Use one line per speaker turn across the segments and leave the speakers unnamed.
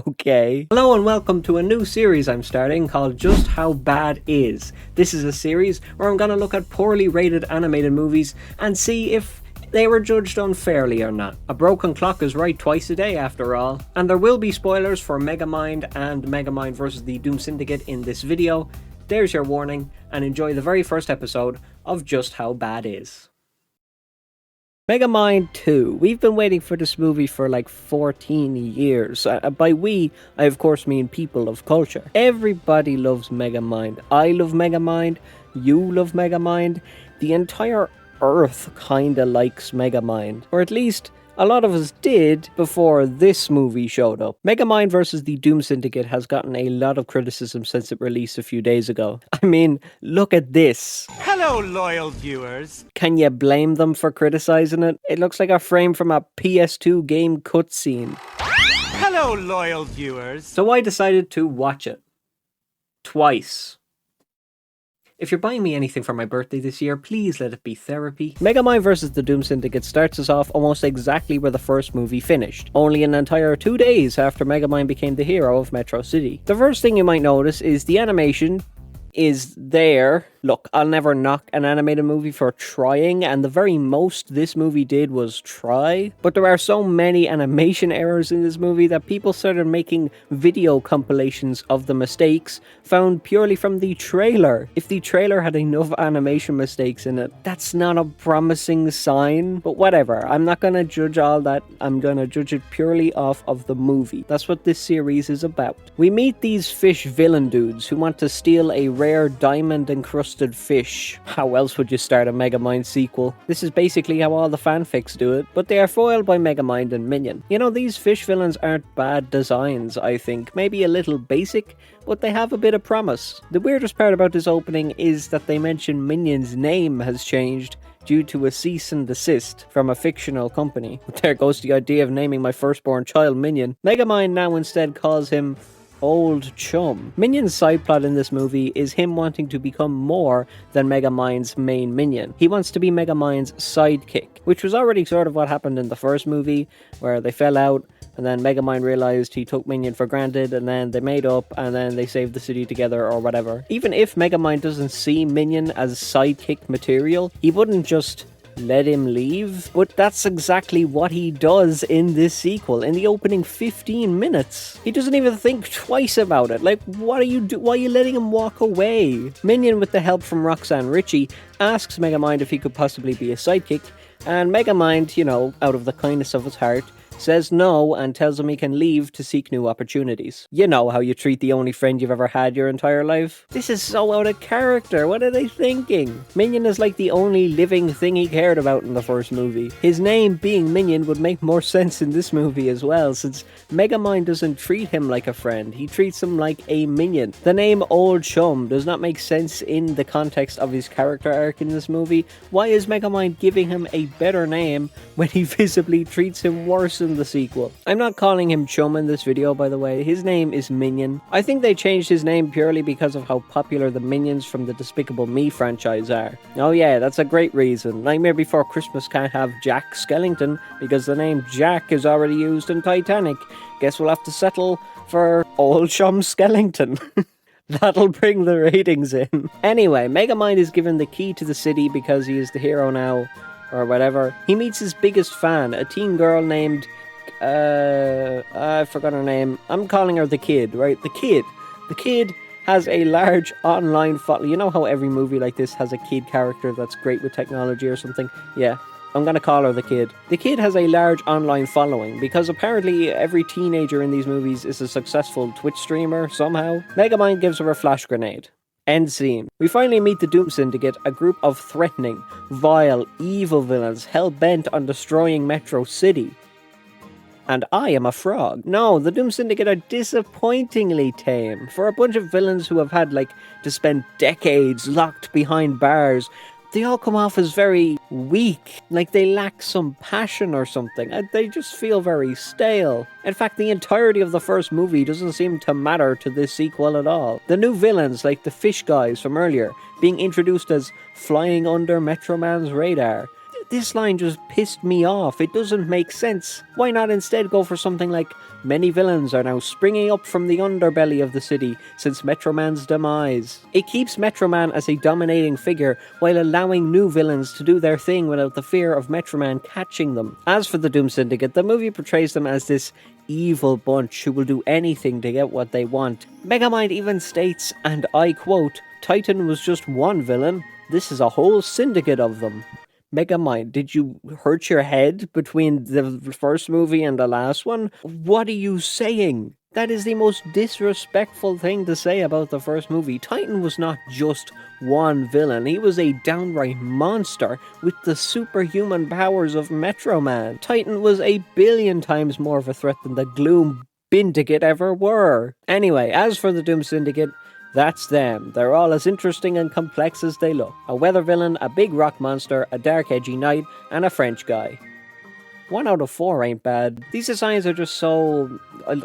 Okay. Hello and welcome to a new series I'm starting called Just How Bad Is. This is a series where I'm going to look at poorly rated animated movies and see if they were judged unfairly or not. A broken clock is right twice a day after all. And there will be spoilers for Megamind and Megamind vs. the Doom Syndicate in this video. There's your warning, and enjoy the very first episode of Just How Bad Is. Megamind 2. We've been waiting for this movie for like 14 years. By we, I of course mean people of culture. Everybody loves Megamind. I love Megamind. You love Megamind. The entire Earth kinda likes Megamind. Or at least, a lot of us did before this movie showed up. Megamind vs. the Doom Syndicate has gotten a lot of criticism since it released a few days ago. I mean, look at this.
Hello, loyal viewers.
Can you blame them for criticizing it? It looks like a frame from a PS2 game cutscene.
Hello, loyal viewers.
So I decided to watch it. Twice. If you're buying me anything for my birthday this year, please let it be therapy. Megamind vs. the Doom Syndicate starts us off almost exactly where the first movie finished, only an entire 2 days after Megamind became the hero of Metro City. The first thing you might notice is the animation is there. Look, I'll never knock an animated movie for trying, and the very most this movie did was try. But there are so many animation errors in this movie that people started making video compilations of the mistakes found purely from the trailer. If the trailer had enough animation mistakes in it, that's not a promising sign. But whatever, I'm not gonna judge all that. I'm gonna judge it purely off of the movie. That's what this series is about. We meet these fish villain dudes who want to steal a rare diamond encrusted fish. How else would you start a Megamind sequel? This is basically how all the fanfics do it, but they are foiled by Megamind and Minion. You know, these fish villains aren't bad designs, I think. Maybe a little basic, but they have a bit of promise. The weirdest part about this opening is that they mention Minion's name has changed due to a cease and desist from a fictional company. There goes the idea of naming my firstborn child Minion. Megamind now instead calls him Old Chum. Minion's side plot in this movie is him wanting to become more than Megamind's main minion. He wants to be Megamind's sidekick, which was already sort of what happened in the first movie, where they fell out, and then Megamind realized he took Minion for granted, and then they made up, and then they saved the city together or whatever. Even if Megamind doesn't see Minion as sidekick material, he wouldn't just let him leave, but that's exactly what he does in this sequel. In the opening 15 minutes, he doesn't even think twice about it. Like, what are you why are you letting him walk away? Minion, with the help from Roxanne Ritchie, asks Megamind if he could possibly be a sidekick, and Megamind, you know, out of the kindness of his heart, says no and tells him he can leave to seek new opportunities. You know how you treat the only friend you've ever had your entire life? This is so out of character. What are they thinking? Minion is like the only living thing he cared about in the first movie. His name being Minion would make more sense in this movie as well, since Megamind doesn't treat him like a friend. He treats him like a minion. The name Old Chum does not make sense in the context of his character arc in this movie. Why is Megamind giving him a better name when he visibly treats him worse in the sequel? I'm not calling him Chum in this video, by the way. His name is Minion. I think they changed his name purely because of how popular the minions from the Despicable Me franchise are. Oh yeah, that's a great reason. Nightmare Before Christmas can't have Jack Skellington because the name Jack is already used in Titanic. Guess we'll have to settle for Old Chum Skellington. That'll bring the ratings in. Anyway, Megamind is given the key to the city because he is the hero now, or whatever. He meets his biggest fan, a teen girl named I forgot her name. I'm calling her the Kid, right? The Kid. The Kid has a large online following. You know how every movie like this has a kid character that's great with technology or something? Yeah, I'm gonna call her the Kid. The Kid has a large online following because apparently every teenager in these movies is a successful Twitch streamer somehow. Megamind gives her a flash grenade. End scene. We finally meet the Doom Syndicate, a group of threatening, vile, evil villains hell-bent on destroying Metro City. And I am a frog. No, the Doom Syndicate are disappointingly tame. For a bunch of villains who have had, to spend decades locked behind bars, they all come off as very weak, like they lack some passion or something. They just feel very stale. In fact, the entirety of the first movie doesn't seem to matter to this sequel at all. The new villains, like the fish guys from earlier, being introduced as flying under Metro Man's radar, This line just pissed me off. It doesn't make sense. Why not instead go for something like, many villains are now springing up from the underbelly of the city since Metro Man's demise. It keeps Metro Man as a dominating figure while allowing new villains to do their thing without the fear of Metro Man catching them. As for the Doom Syndicate, the movie portrays them as this evil bunch who will do anything to get what they want. Megamind even states, and I quote, Titan was just one villain, this is a whole syndicate of them. Megamind, did you hurt your head between the first movie and the last one? What are you saying? That is the most disrespectful thing to say about the first movie. Titan was not just one villain, he was a downright monster with the superhuman powers of Metro Man. Titan was 1,000,000,000 times more of a threat than the Doom Syndicate ever were. Anyway, as for the Doom Syndicate, that's them. They're all as interesting and complex as they look. A weather villain, a big rock monster, a dark edgy knight, and a French guy. 1 out of 4 ain't bad. These designs are just so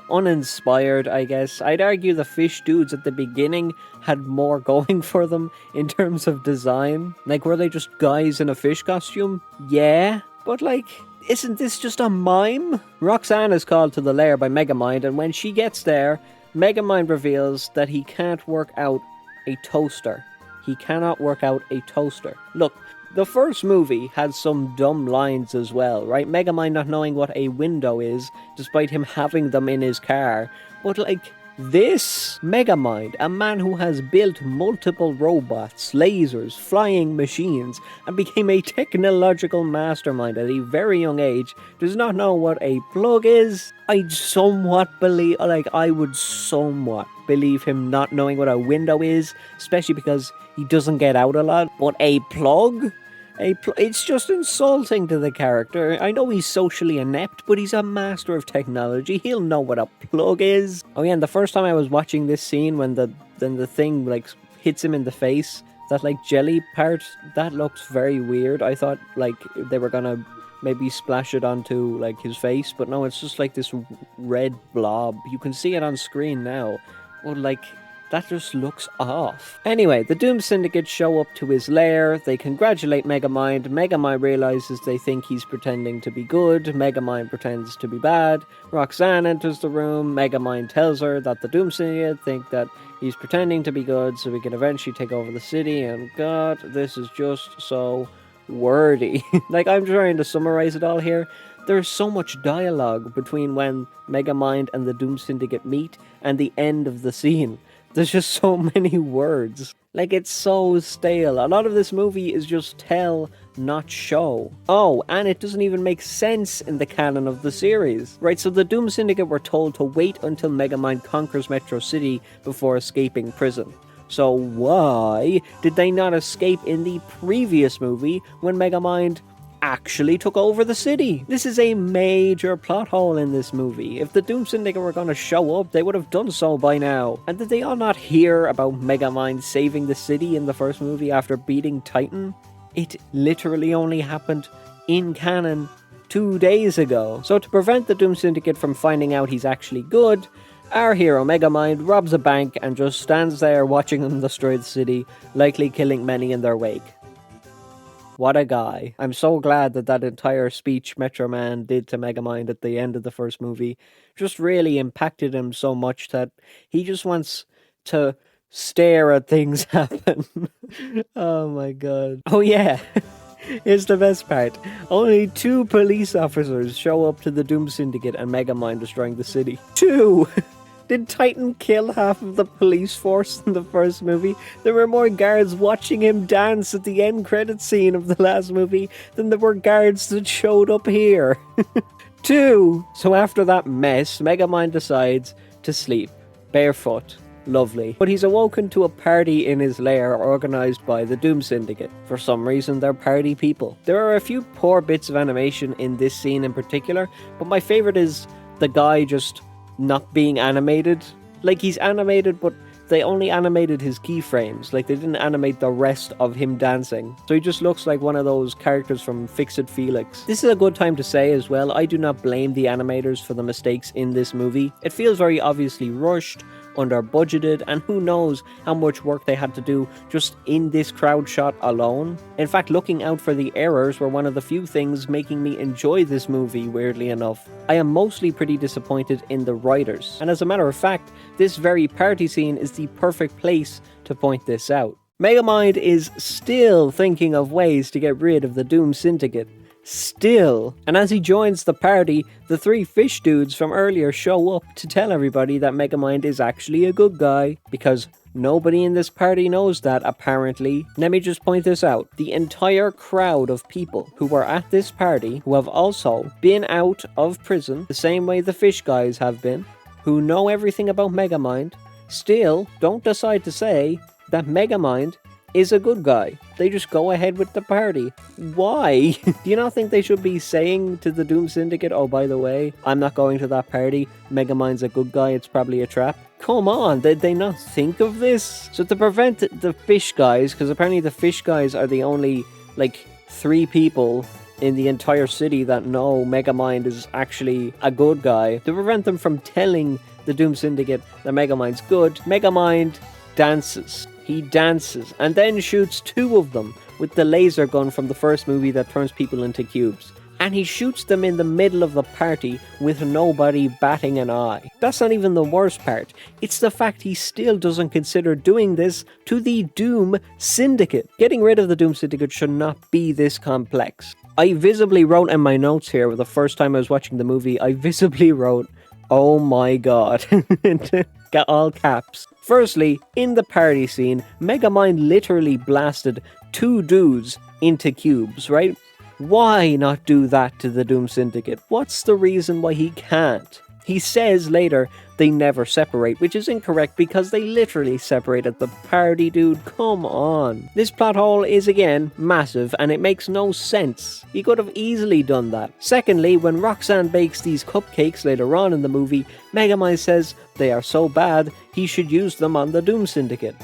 uninspired, I guess. I'd argue the fish dudes at the beginning had more going for them in terms of design. Like, were they just guys in a fish costume? Yeah, but like, isn't this just a mime? Roxanne is called to the lair by Megamind, and when she gets there, Megamind reveals that he can't work out a toaster. He cannot work out a toaster. Look, the first movie had some dumb lines as well, right? Megamind not knowing what a window is, despite him having them in his car. But like, this Megamind, a man who has built multiple robots, lasers, flying machines, and became a technological mastermind at a very young age, does not know what a plug is. I would somewhat believe him not knowing what a window is, especially because he doesn't get out a lot. But a plug? It's just insulting to the character. I know he's socially inept, but he's a master of technology. He'll know what a plug is. Oh yeah, and the first time I was watching this scene, when the thing like hits him in the face, that like jelly part, that looks very weird. I thought like they were gonna maybe splash it onto like his face, but no, it's just like this red blob. You can see it on screen now. Well, like, that just looks off. Anyway, the Doom Syndicate show up to his lair. They congratulate Megamind. Megamind realizes they think he's pretending to be good. Megamind pretends to be bad. Roxanne enters the room. Megamind tells her that the Doom Syndicate think that he's pretending to be good so he can eventually take over the city. And God, this is just so wordy. Like, I'm trying to summarize it all here. There's so much dialogue between when Megamind and the Doom Syndicate meet and the end of the scene. There's just so many words. Like, it's so stale. A lot of this movie is just tell, not show. Oh, and it doesn't even make sense in the canon of the series. Right, so the Doom Syndicate were told to wait until Megamind conquers Metro City before escaping prison. So why did they not escape in the previous movie when Megamind actually took over the city? This is a major plot hole in this movie. If the Doom Syndicate were going to show up, they would have done so by now. And did they all not hear about Megamind saving the city in the first movie after beating Titan? It literally only happened in canon 2 days ago. So to prevent the Doom Syndicate from finding out he's actually good, our hero Megamind robs a bank and just stands there watching them destroy the city, likely killing many in their wake. What a guy. I'm so glad that entire speech Metro Man did to Megamind at the end of the first movie just really impacted him so much that he just wants to stare at things happen. Oh my god. Oh yeah. Here's the best part. Only 2 police officers show up to the Doom Syndicate and Megamind destroying the city. 2! Did Titan kill half of the police force in the first movie? There were more guards watching him dance at the end credit scene of the last movie than there were guards that showed up here. 2! So after that mess, Megamind decides to sleep. Barefoot. Lovely. But he's awoken to a party in his lair organised by the Doom Syndicate. For some reason, they're party people. There are a few poor bits of animation in this scene in particular, but my favourite is the guy just not being animated. Like, he's animated, but they only animated his keyframes. Like, they didn't animate the rest of him dancing. So he just looks like one of those characters from Fix-It Felix. This is a good time to say as well, I do not blame the animators for the mistakes in this movie. It feels very obviously rushed, under budgeted, and who knows how much work they had to do just in this crowd shot alone. In fact, looking out for the errors were one of the few things making me enjoy this movie, weirdly enough. I am mostly pretty disappointed in the writers, and as a matter of fact, this very party scene is the perfect place to point this out. Megamind is still thinking of ways to get rid of the Doom Syndicate. Still. And as he joins the party, the three fish dudes from earlier show up to tell everybody that Megamind is actually a good guy, because nobody in this party knows that, apparently. Let me just point this out. The entire crowd of people who were at this party, who have also been out of prison, the same way the fish guys have been, who know everything about Megamind, still don't decide to say that Megamind is a good guy. They just go ahead with the party. Why? Do you not think they should be saying to the Doom Syndicate, oh, by the way, I'm not going to that party, Megamind's a good guy, it's probably a trap? Come on, did they not think of this? So to prevent the fish guys, because apparently the fish guys are the only, like, 3 people in the entire city that know Megamind is actually a good guy, to prevent them from telling the Doom Syndicate that Megamind's good, Megamind dances. He dances and then shoots 2 of them with the laser gun from the first movie that turns people into cubes. And he shoots them in the middle of the party with nobody batting an eye. That's not even the worst part. It's the fact he still doesn't consider doing this to the Doom Syndicate. Getting rid of the Doom Syndicate should not be this complex. I visibly wrote in my notes here, the first time I was watching the movie, I visibly wrote, oh my god, got all caps. Firstly, in the party scene, Megamind literally blasted 2 dudes into cubes, right? Why not do that to the Doom Syndicate? What's the reason why he can't? He says later they never separate, which is incorrect because they literally separate at the party, dude. Come on. This plot hole is again massive and it makes no sense. He could have easily done that. Secondly, when Roxanne bakes these cupcakes later on in the movie, Megamind says they are so bad he should use them on the Doom Syndicate.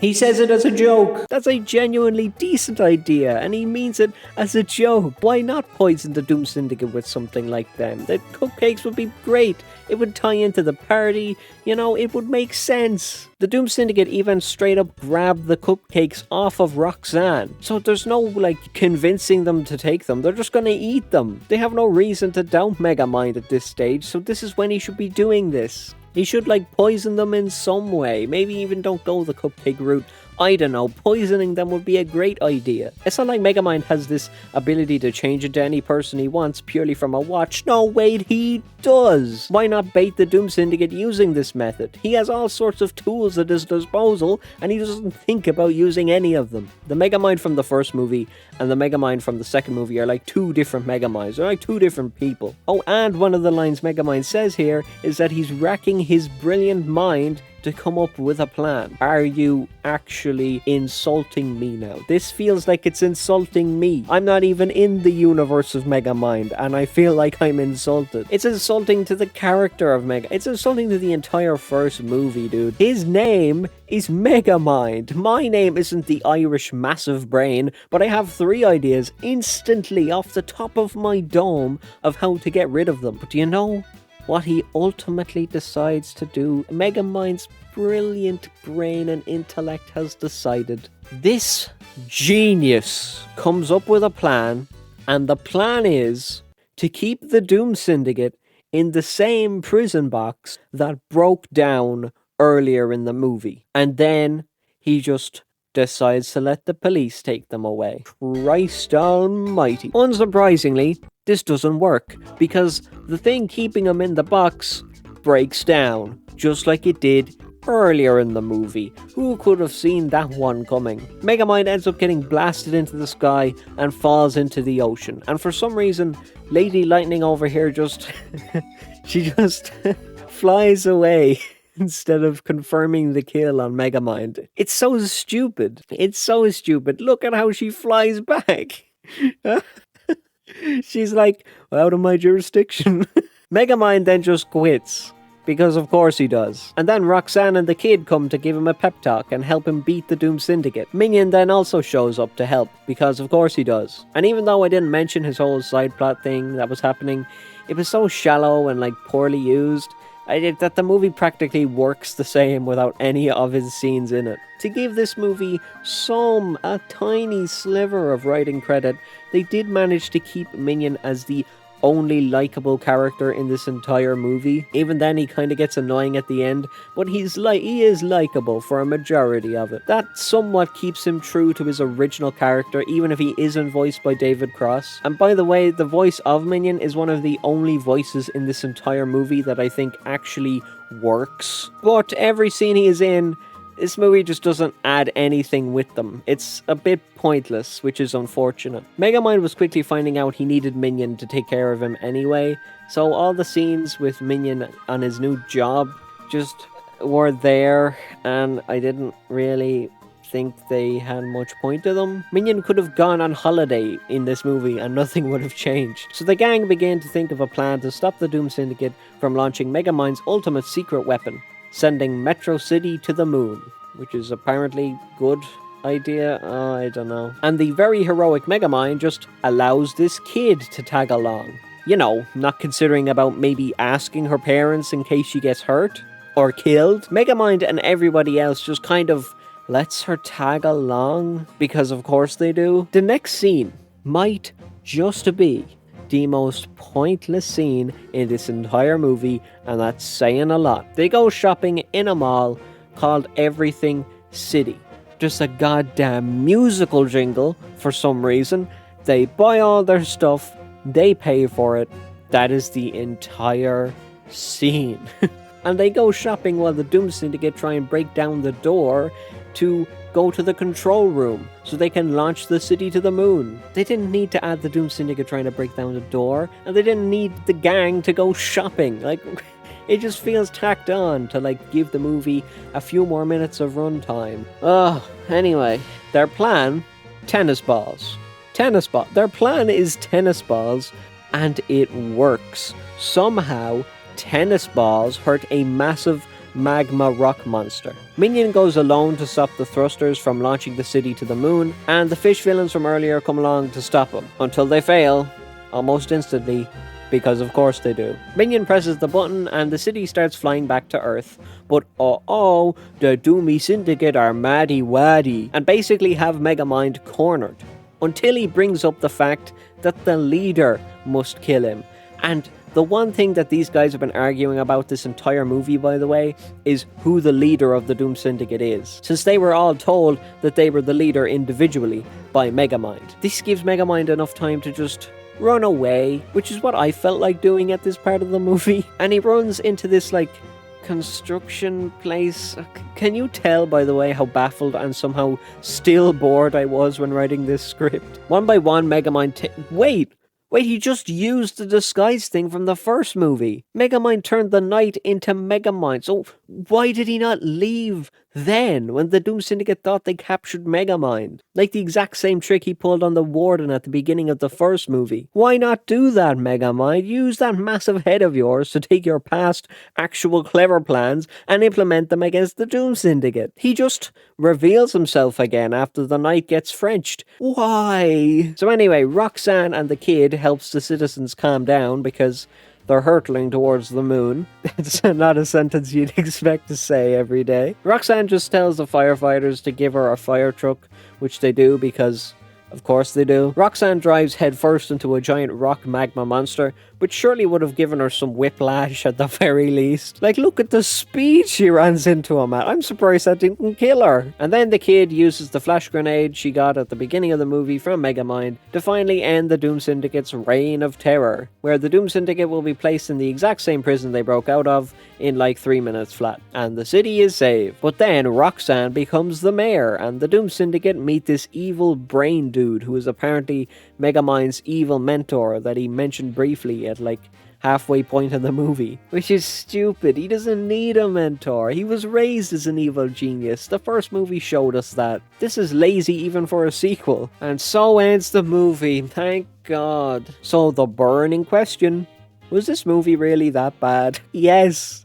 He says it as a joke. That's a genuinely decent idea, and he means it as a joke. Why not poison the Doom Syndicate with something like them? The cupcakes would be great. It would tie into the party. You know, it would make sense. The Doom Syndicate even straight up grabbed the cupcakes off of Roxanne. So there's no, like, convincing them to take them. They're just gonna eat them. They have no reason to doubt Megamind at this stage, so this is when he should be doing this. He should, like, poison them in some way. Maybe even don't go the cupcake route. I don't know. Poisoning them would be a great idea. It's not like Megamind has this ability to change into any person he wants purely from a watch. No, wait, he does. Why not bait the Doom Syndicate using this method? He has all sorts of tools at his disposal, and he doesn't think about using any of them. The Megamind from the first movie and the Megamind from the second movie are like 2 different Megaminds. They're like 2 different people. Oh, and one of the lines Megamind says here is that he's racking his brilliant mind to come up with a plan. Are you actually insulting me now? This feels like it's insulting me. I'm not even in the universe of Megamind, and I feel like I'm insulted. It's insulting to the character of It's insulting to the entire first movie, dude. His name is Megamind. My name isn't the Irish massive brain, but I have 3 ideas instantly off the top of my dome of how to get rid of them. But do you know what he ultimately decides to do? Megamind's brilliant brain and intellect has decided. This genius comes up with a plan, and the plan is to keep the Doom Syndicate in the same prison box that broke down earlier in the movie. And then he just decides to let the police take them away. Christ almighty. Unsurprisingly, this doesn't work, because the thing keeping him in the box breaks down, just like it did earlier in the movie. Who could have seen that one coming? Megamind ends up getting blasted into the sky and falls into the ocean. And for some reason, Lady Lightning over here just... she just flies away instead of confirming the kill on Megamind. It's so stupid. It's so stupid. Look at how she flies back. She's like, out of my jurisdiction. Megamind then just quits, because of course he does. And then Roxanne and the kid come to give him a pep talk and help him beat the Doom Syndicate. Minion then also shows up to help, because of course he does. And even though I didn't mention his whole side plot thing that was happening, it was so shallow and like poorly used I think that the movie practically works the same without any of his scenes in it. To give this movie a tiny sliver of writing credit, they did manage to keep Minion as the only likable character in this entire movie. Even then, he kind of gets annoying at the end, but he is likable for a majority of it. That somewhat keeps him true to his original character, even if he isn't voiced by David Cross. And by the way, the voice of Minion is one of the only voices in this entire movie that I think actually works. But every scene he is in, this movie just doesn't add anything with them. It's a bit pointless, which is unfortunate. Megamind was quickly finding out he needed Minion to take care of him anyway, so all the scenes with Minion on his new job just were there, and I didn't really think they had much point to them. Minion could have gone on holiday in this movie and nothing would have changed. So the gang began to think of a plan to stop the Doom Syndicate from launching Megamind's ultimate secret weapon, sending Metro City to the moon, which is apparently good idea. I don't know. And the very heroic Megamind just allows this kid to tag along. You know, not considering about maybe asking her parents in case she gets hurt or killed. Megamind and everybody else just kind of lets her tag along because of course they do. The next scene might just be the most pointless scene in this entire movie, and that's saying a lot. They go shopping in a mall called Everything City. Just a goddamn musical jingle for some reason. They buy all their stuff, they pay for it. That is the entire scene. And they go shopping while the Doom Syndicate try and break down the door to go to the control room so they can launch the city to the moon. They didn't need to add the Doom Syndicate trying to break down the door, and they didn't need the gang to go shopping. Like, it just feels tacked on to, like, give the movie a few more minutes of runtime. Anyway, their plan, tennis balls. Their plan is tennis balls, and it works. Somehow, tennis balls hurt a massive magma rock monster. Minion goes alone to stop the thrusters from launching the city to the moon, and the fish villains from earlier come along to stop him, until they fail, almost instantly, because of course they do. Minion presses the button and the city starts flying back to Earth, but the Doomy Syndicate are maddy waddy, and basically have Megamind cornered, until he brings up the fact that the leader must kill him. And the one thing that these guys have been arguing about this entire movie, by the way, is who the leader of the Doom Syndicate is, since they were all told that they were the leader individually by Megamind. This gives Megamind enough time to just run away, which is what I felt like doing at this part of the movie. And he runs into this, like, construction place. Can you tell, by the way, how baffled and somehow still bored I was when writing this script? One by one, Megamind Wait, he just used the disguise thing from the first movie. Megamind turned the night into Megamind, so why did he not leave then, when the Doom Syndicate thought they captured Megamind? Like the exact same trick he pulled on the Warden at the beginning of the first movie. Why not do that, Megamind? Use that massive head of yours to take your past actual clever plans and implement them against the Doom Syndicate. He just reveals himself again after the night gets Frenched. Why? So anyway, Roxanne and the kid helps the citizens calm down because they're hurtling towards the moon. It's not a sentence you'd expect to say every day. Roxanne just tells the firefighters to give her a fire truck, which they do because, of course they do. Roxanne drives headfirst into a giant rock magma monster, which surely would have given her some whiplash at the very least. Like, look at the speed she runs into him at. I'm surprised that didn't kill her. And then the kid uses the flash grenade she got at the beginning of the movie from Megamind to finally end the Doom Syndicate's reign of terror, where the Doom Syndicate will be placed in the exact same prison they broke out of in like 3 minutes flat. And the city is saved. But then Roxanne becomes the mayor, and the Doom Syndicate meet this evil brain dude who is apparently Megamind's evil mentor that he mentioned briefly at like halfway point in the movie, which is stupid. He doesn't need a mentor. He was raised as an evil genius. The first movie showed us that. This is lazy even for a sequel. And so ends the movie. Thank God. So the burning question: was this movie really that bad? Yes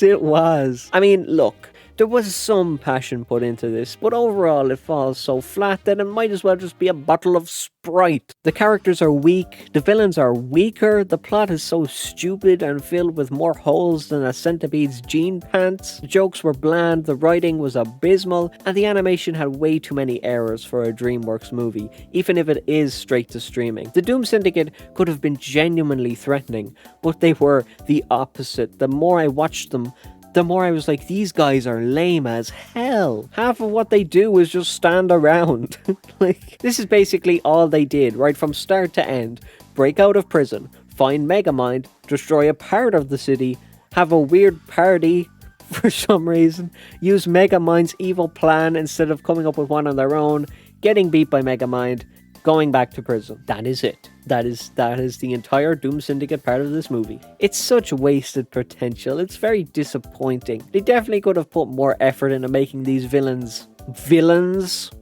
it was. I mean, look, There was some passion put into this, but overall it falls so flat that it might as well just be a bottle of Sprite. The characters are weak, the villains are weaker, the plot is so stupid and filled with more holes than a centipede's jean pants, the jokes were bland, the writing was abysmal, and the animation had way too many errors for a DreamWorks movie, even if it is straight to streaming. The Doom Syndicate could have been genuinely threatening, but they were the opposite. The more I watched them, the more I was like, these guys are lame as hell. Half of what they do is just stand around. Like, this is basically all they did, right from start to end. Break out of prison, find Megamind, destroy a part of the city, have a weird party for some reason, use Megamind's evil plan instead of coming up with one on their own, getting beat by Megamind, going back to prison. That is it. That is the entire Doom Syndicate part of this movie. It's such wasted potential. It's very disappointing. They definitely could have put more effort into making these villains.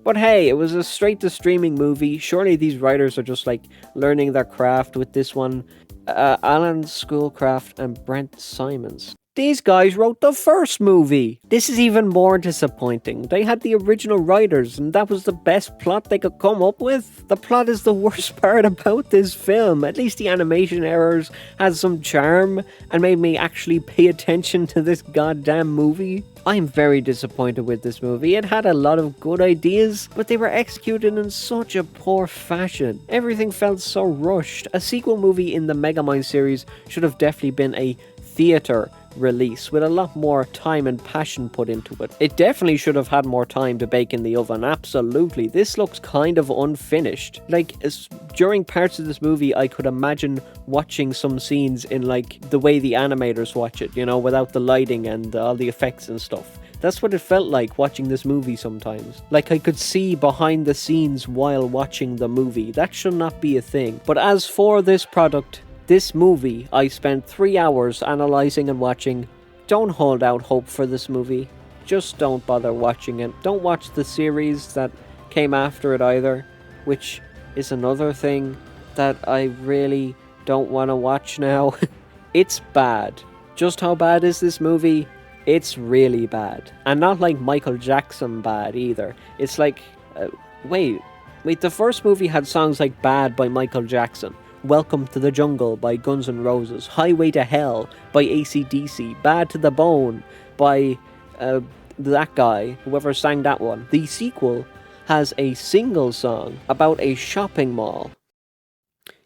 But hey, it was a straight to streaming movie. Surely these writers are just like learning their craft with this one. Alan Schoolcraft and Brent Simons. These guys wrote the first movie. This is even more disappointing. They had the original writers and that was the best plot they could come up with. The plot is the worst part about this film. At least the animation errors had some charm and made me actually pay attention to this goddamn movie. I'm very disappointed with this movie. It had a lot of good ideas, but they were executed in such a poor fashion. Everything felt so rushed. A sequel movie in the Megamind series should have definitely been a theater release with a lot more time and passion put into it. It definitely should have had more time to bake in the oven, absolutely. This looks kind of unfinished. Like, during parts of this movie, I could imagine watching some scenes in like the way the animators watch it, you know, without the lighting and all the effects and stuff. That's what it felt like watching this movie sometimes. Like I could see behind the scenes while watching the movie. That should not be a thing. But as for this product, this movie, I spent 3 hours analysing and watching. Don't hold out hope for this movie. Just don't bother watching it. Don't watch the series that came after it either, which is another thing that I really don't want to watch now. It's bad. Just how bad is this movie? It's really bad. And not like Michael Jackson bad either. It's like, wait, the first movie had songs like Bad by Michael Jackson, Welcome to the Jungle by Guns N' Roses, Highway to Hell by AC/DC, Bad to the Bone by that guy, whoever sang that one. The sequel has a single song about a shopping mall.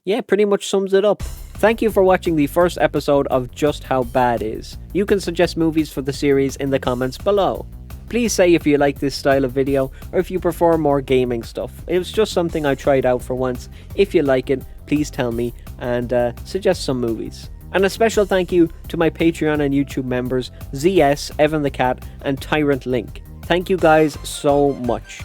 Yeah, pretty much sums it up. Thank you for watching the first episode of Just How Bad Is. You can suggest movies for the series in the comments below. Please say if you like this style of video or if you prefer more gaming stuff. It was just something I tried out for once. If you like it, please tell me and suggest some movies. And a special thank you to my Patreon and YouTube members ZS, Evan the Cat and tyrantlink. Thank you guys so much.